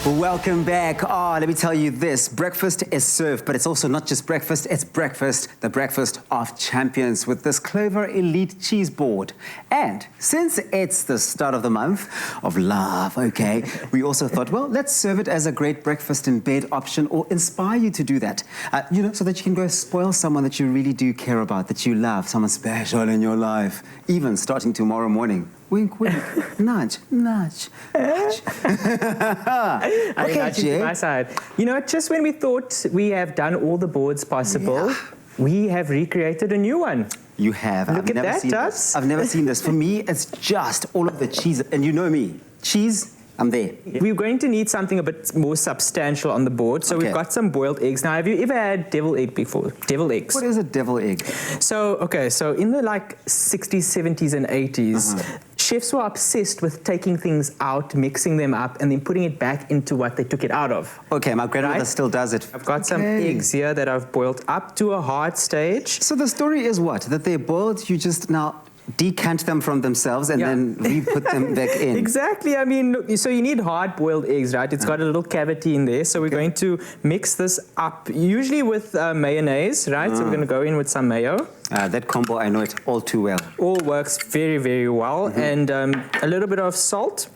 Welcome back. Let me tell you this. Breakfast is served, but it's also not just breakfast, it's breakfast, the breakfast of champions with this Clover Elite cheese board. And since it's the start of the month of love, okay, we also thought, well, let's serve it as a great breakfast in bed option or inspire you to do that. So that you can go spoil someone that you really do care about, that you love, someone special in your life, even starting tomorrow morning. Wink, wink, nudge, nudge, nudge. Okay, to my side. You know, just when we thought we have done all the boards possible, we have recreated a new one. You have. Look at that, Tubbs. I've never seen this. For me, it's just all of the cheese. And you know me, cheese, I'm there. We're going to need something a bit more substantial on the board. So we've got some boiled eggs. Now, have you ever had devil egg before? Devil eggs. What is a devil egg? So in the 60s, 70s, and 80s, chefs were obsessed with taking things out, mixing them up, and then putting it back into what they took it out of. Okay, my grandmother still does it. I've got some eggs here that I've boiled up to a hard stage. So the story is what? That they're boiled, you just now decant them from themselves and then re-put them back in. Exactly. I mean, look, so you need hard-boiled eggs, right? It's got a little cavity in there. So we're going to mix this up, usually with mayonnaise, right? So we're going to go in with some mayo. That combo, I know it all too well. All works very, very well. And a little bit of salt.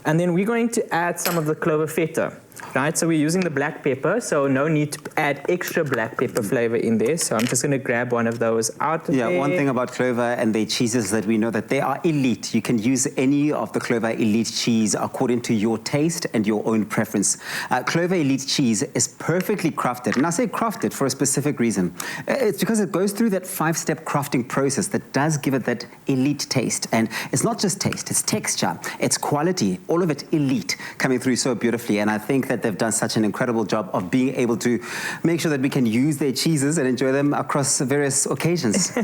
And then we're going to add some of the Clover feta. Right, so we're using the black pepper, so no need to add extra black pepper flavor in there. So I'm just going to grab one of those out of there. One thing about Clover and their cheeses that we know that they are elite. You can use any of the Clover Elite cheese according to your taste and your own preference. Clover Elite cheese is perfectly crafted, and I say crafted for a specific reason. It's because it goes through that 5-step crafting process that does give it that elite taste. And it's not just taste, it's texture, it's quality, all of it elite coming through so beautifully. And I think that they've done such an incredible job of being able to make sure that we can use their cheeses and enjoy them across various occasions.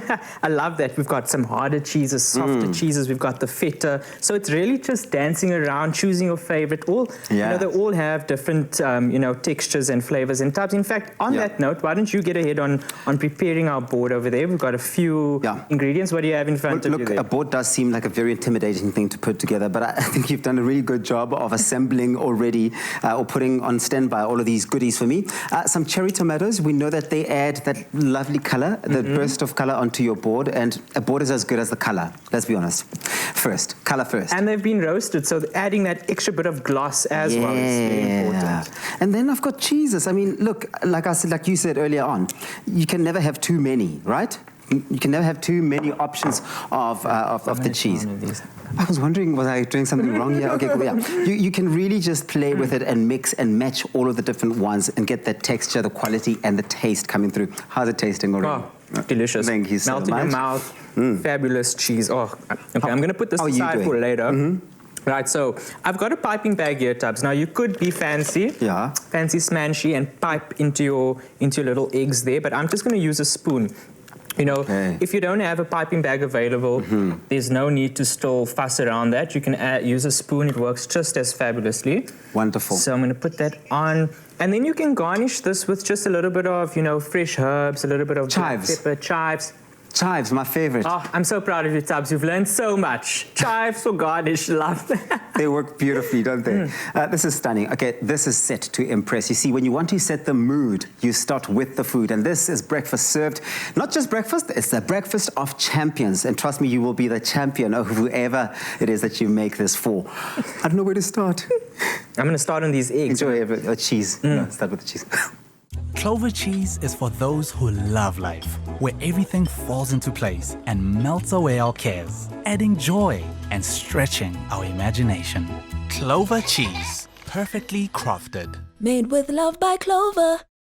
I love that. We've got some harder cheeses, softer cheeses. We've got the feta. So it's really just dancing around, choosing your favorite. They all have different, textures and flavors and types. In fact, on that note, why don't you get ahead on preparing our board over there? We've got a few ingredients. What do you have in front of you there? A board does seem like a very intimidating thing to put together, but I think you've done a really good job of assembling already or putting on standby all of these goodies for me. Some cherry tomatoes. We know that they add that lovely color, the burst of color onto your board, and a board is as good as the color. Let's be honest. Color first. And they've been roasted, so adding that extra bit of gloss as well is very important. And then I've got cheeses. I mean, look, like you said earlier on, you can never have too many, right? You can never have too many options of the cheese. I was wondering, was I doing something wrong here? Okay, cool, You can really just play with it and mix and match all of the different ones and get that texture, the quality, and the taste coming through. How's it tasting already? Oh, delicious. Thank you so much. Melt in your mouth. Fabulous cheese. Oh, okay, I'm going to put this aside for later. Right, so I've got a piping bag here, Tubbs. Now you could be fancy, fancy smanchy, and pipe into your little eggs there, but I'm just going to use a spoon. If you don't have a piping bag available, there's no need to still fuss around that. You can use a spoon. It works just as fabulously. Wonderful. So I'm going to put that on. And then you can garnish this with just a little bit of, fresh herbs, a little bit of chives. Pepper, chives. Chives, my favorite. Oh, I'm so proud of you, Tubbs. You've learned so much. Chives for garnish, love. They work beautifully, don't they? This is stunning. Okay, this is set to impress. You see, when you want to set the mood, you start with the food. And this is breakfast served. Not just breakfast, it's the breakfast of champions. And trust me, you will be the champion of whoever it is that you make this for. I don't know where to start. I'm going to start on these eggs. Enjoy cheese. Start with the cheese. Clover cheese is for those who love life, where everything falls into place and melts away our cares, adding joy and stretching our imagination. Clover cheese, perfectly crafted. Made with love by Clover.